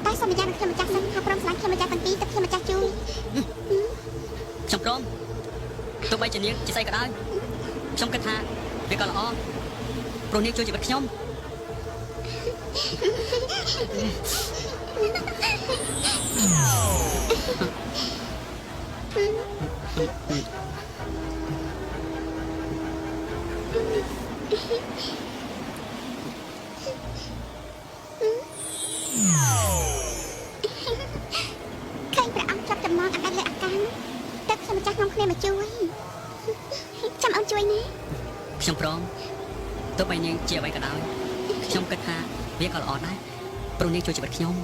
តែសន្យានឹងខ្ញុំម្ចាស់សិនថាព្រមស្លាញ់ខ្ញុំម្ចាស់ទាំងពីរទឹកខ្ញុំម្ចាស់ជួយខ្ញុំព្រមទោះបីជានាងជាស្អីក៏ដោយខ្ញុំគិតថាវាក៏ល្អព្រោះនាងជួយជីវិតខ្ញុំឃើញព្រះអង្គចាប់ចំណងអណ្ដែតលើអាកាសទឹកខ្ញុំម្ចាស់នាំគ្នាមកជួយចាំអូនជួយណាខ្ញុំព្រមទោះបីនាងជាអ្វីក៏ដោយខ្ញុំគិតថាវាក៏ល្អដែរព្រោះនាងជួយជីវិតខ្ញុំ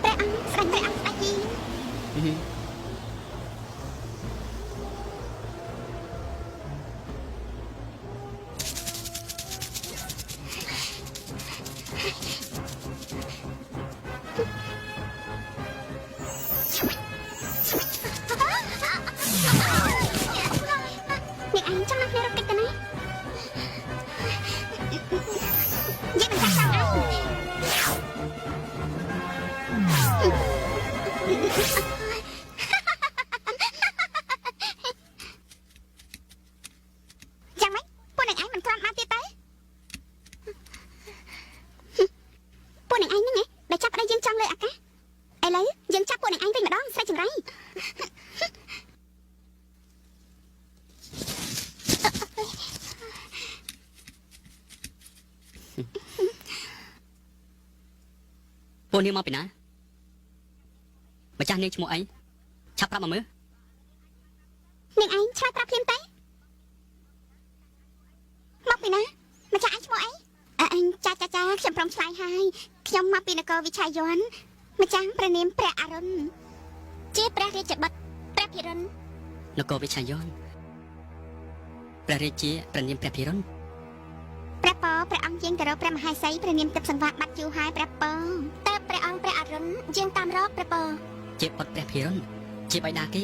ព្រះអង្គស្ដេចព្រះអង្គស្ដេចយីអ្នកឯងចង់នឹងគ្នារត់តិចទៅណាយើងមិនចាស់ចង់អញយ៉ាងម៉េចពួកអ្នកឯងមិនខ្លាំងបានទៀតទេពួកអ្នកឯងហ្នឹងដែលចាប់ប្តីយើងចង់លើអាកាសឥឡូវយើងចាប់ពួកអ្នកឯងវិញម្ដងស្រេចចម្រៃពួកនាងមកពីណាម្ចាស់នាងឈ្មោះអីឆាប់ប្រាប់មកមើលនាងឯងឆ្លើយប្រាប់ភ្លាមទេមកពីណាម្ចាស់ឯងឈ្មោះអីអញចាខ្ញុំព្រមឆ្លើយហើយខ្ញុំមកពីនគរវិឆ័យយ័នម្ចាស់ព្រះនាមព្រះអរុណជាព្រះរាជបុត្រព្រះភិរិននគរវិឆ័យយ័នព្រះរាជាព្រះនាមព្រះភិរិនព្រះពរព្រះអង្គយាងទៅរកព្រះមហេសីព្រះនាមទឹកសង្វាក់បាត់យូរហើយព្រះពរតើព្រះអង្គព្រះអរុណយាងតាមរកព្រះពរជាបុត្រព្រះភិរិនជាបិតាគេ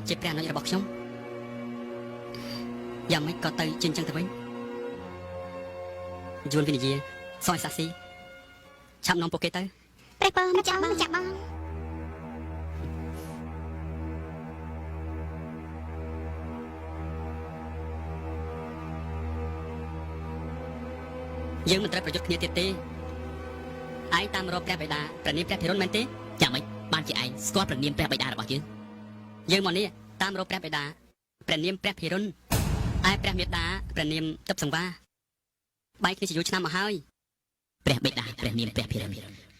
ជាព្រះអនុជរបស់ខ្ញុំយ៉ាងម៉េចក៏ទៅជាអញ្ចឹងទៅវិញយួនវិនិយាសយសាស៊ីឆាប់នាំពួកគេទៅព្រះពរម្ចាស់បងយើងមិនត្រូវប្រយុទ្ធគ្នាទៀតទេឯងតាមរកព្រះបិតាព្រះនាមព្រះភិរុនមែនទេយ៉ាងម៉េចបានជាឯងស្គាល់ព្រះនាមព្រះបិតារបស់យើងមកនេះតាមរកព្រះបិតាព្រះនាមព្រះភិរុនឯព្រះមេតាព្រះនាមទឹកសង្វាបែកគ្នាជាយូរឆ្នាំមកហើយព្រះបិតាព្រះនាមព្រះភិរុន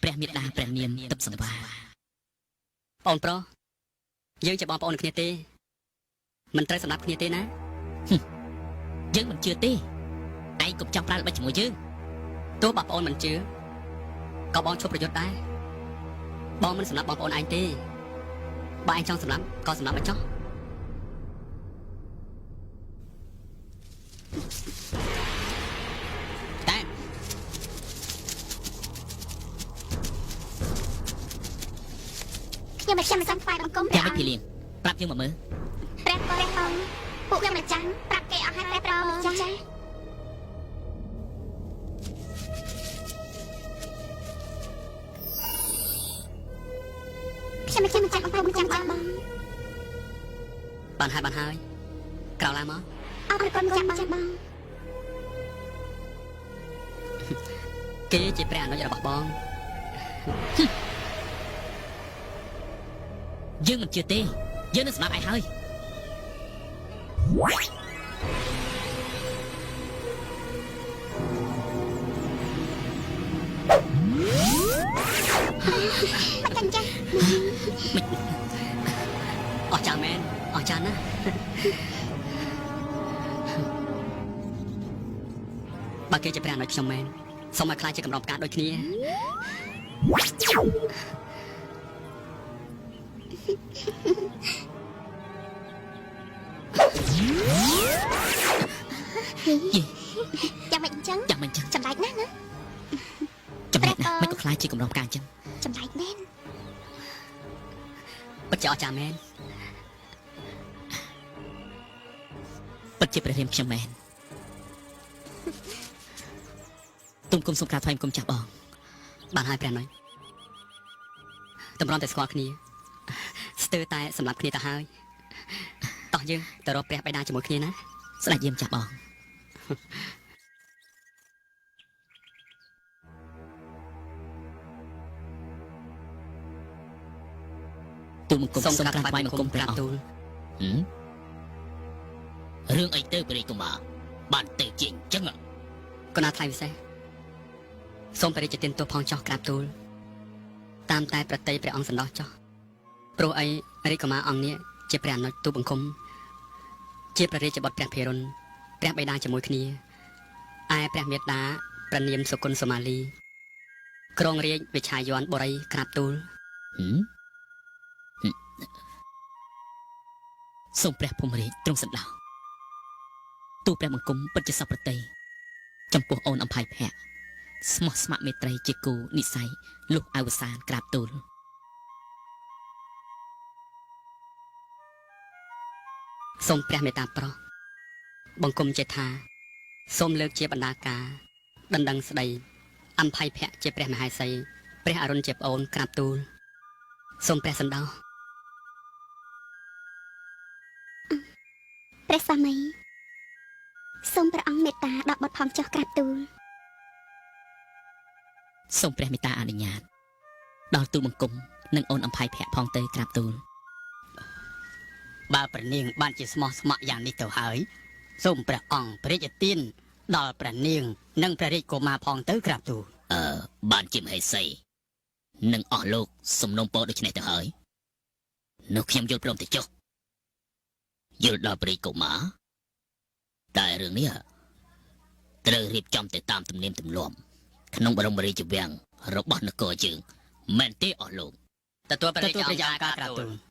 ព្រះមេតាព្រះនាមទឹកសង្វាបងប្រុសយើងជាបងប្អូនគ្នាទេមិនត្រូវសម្លាប់គ្នាទេណាយើងមិនជឿទេឯងកុំចង់ប្រើល្បិចជាមួយយើងទោះបងប្អូនមិនជឿក៏បងឈប់ប្រយុទ្ធដែរបងមិនសម្លាប់បងប្អូនឯងទេបើឯងចង់សម្លាប់ក៏សម្លាប់មកចុះតែខ្ញុំមិនចាំស្វាយបង្គំព្រះយ៉ាងមិនពីលៀងប្រាប់យើងមកមើលព្រះអង្គពួកខ្ញុំម្ចាស់ប្រាប់គេអស់ហើយព្រះម្ចាស់ខ្ញុំមិនចាំអង្គមិនចាំបងបានហើយក្រោកឡើងមកអរគុណចាំបងគេជាព្រះអនុជរបស់បងយើងមិនជឿទេយើងនឹងស្លាប់ឯងហើយមកចាញ់ចាអស់ចាមែនអស់ចាណាបើគេជាព្រះអនុជខ្ញុំមែនសូមឲ្យខ្លាចជាកម្រងផ្កាដូចគ្នា យ៉ាងម៉េចអញ្ចឹង ចាំមិនចឹង ចម្លែកណាស់ណា ចំណែកណាស់មិនក៏ខ្លាចជាកម្រងផ្កាអញ្ចឹង ចម្លែកមែន ពិតជាអស្ចារ្យមែនពិតជាព្រះរាមខ្ញុំមែនទុំគុំសុំការថ្លែងគុំចាស់បងបានហើយព្រះនុយតម្រាំតែស្គាល់គ្នាស្ទើរតែសម្រាប់គ្នាទៅហើយតោះយើងទៅរកព្រះបិតាជាមួយគ្នាណាស្ដេចយាមចាស់បងទូមង្គមសុំការថ្លែងគុំព្រះអង្គរឿងអីទៅព្រះរាជកុមារបានទៅជាអញ្ចឹងកណាថ្លៃពិសេសសូមព្រះរាជទានទោសផងចោះក្រាបទូលតាមតែប្រតិព្រះអង្គសន្តោសចោះព្រោះអីរាជកុមារអង្គនេះជាព្រះអនុជទូបង្គំជាព្រះរាជបុត្រព្រះភិរុនព្រះបិតាជាមួយគ្នាឯព្រះមេត្តាព្រះនាមសុគន្ធសមាលីក្រុងរាជវិឆាយ័នបុរីក្រាបទូលសូមព្រះភូមិរាជទ្រង់សន្តោសទូព្រះបង្គំពិតជាសពប្រតិចំពោះអូនអភ័យភ័ក្រស្មោះស្ម័គ្រមេត្រីជាគូនិស័យលុះអវសានក្រាបទូលសូមព្រះមេត្តាប្រោះបង្គំចេថាសូមលើកជាបណ្ដាការដណ្ដឹងស្ដីអភ័យភ័ក្រជាព្រះមហេសីព្រះអរុណជាប្អូនក្រាបទូលសូមព្រះសន្តោស ព្រះសាមីសូមព្រះអង្គមេត្តាដល់បុត្រផងចុះក្រាបទូល សូមព្រះមេត្តាអនុញ្ញាតដល់ទូលបង្គំនិងអូនអភ័យភ័ក្រផងទៅក្រាបទូលបើព្រះនាងបានជាស្មោះស្ម័គ្រយ៉ាងនេះទៅហើយសូមព្រះអង្គព្រះរាជទានដល់ព្រះនាងនិងព្រះរាជកុមារផងទៅក្រាបទូលបានជាមហេសីនិងអស់លោកសំណុំពរដូច្នេះទៅហើយនោះខ្ញុំយល់ព្រមទៅចុះយល់ដល់ព្រះរាជកុមារតែរឿងនេះត្រូវរៀបចំទៅតាមទំនៀមទម្លាប់ក្នុងបរមរាជវាំងរបស់នគរយើងមែនទេអស់លោកទទួលព្រះរាជអង្គការក្រាបទូល